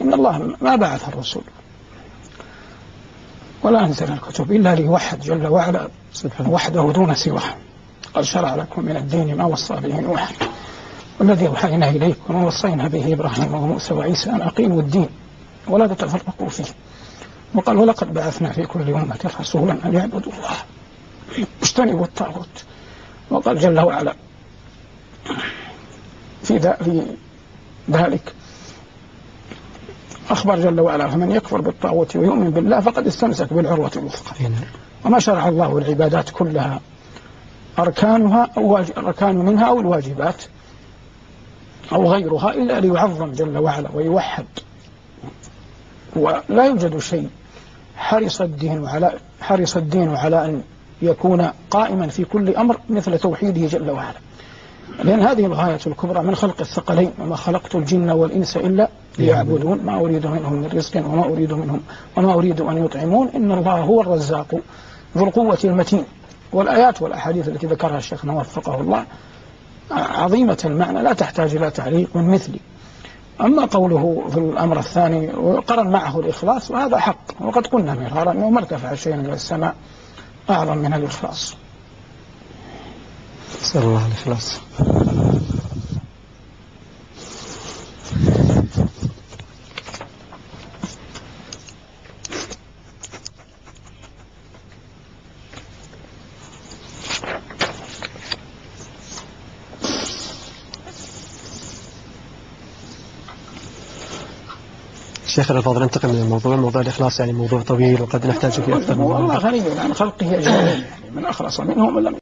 إن الله ما بعث الرسول ولا أنزل الكتب إلا ليوحد جل وعلا وحده دون سواه. قد شرع لكم من الدين ما وصى به نوح والذي أوحينا إليكم وما وصينا به إبراهيم وموسى وعيسى أن أقيموا الدين ولا تتفرقوا فيه. وقال ولقد بعثنا في كل أمة رسولا أن يعبدوا الله واجتنبوا الطاغوت. وقال جل وعلا في ذلك أخبر جل وعلا فمن يكفر بالطاغوت ويؤمن بالله فقد استمسك بالعروة الوثقى. وما شرع الله العبادات كلها أركان منها أو الواجبات أو غيرها إلا ليعظم جل وعلا ويوحد. ولا يوجد شيء حرص الدين على أن يكون قائما في كل أمر مثل توحيده جل وعلا، لأن هذه الغاية الكبرى من خلق الثقلين. وما خلقت الجن والإنس إلا ليعبدون ما أريد منهم من رزق وما أريد أن يطعمون إن الله هو الرزاق ذو القوة المتين. والآيات والأحاديث التي ذكرها الشيخ وفقه الله عظيمة المعنى لا تحتاج إلى تعليق من مثلي. أما قوله في الأمر الثاني وقرن معه الإخلاص وهذا حق، وقد قلنا مرارا أنه ما ارتفع شيء إلى السماء أعظم من الإخلاص. نسأل الله الإخلاص. شيخنا الفاضل ننتقل من موضوع الإخلاص، يعني موضوع طويل وقد نحتاج فيه أكثر من والله غني عن خلقه أجمعين، من أخلص منهم من لم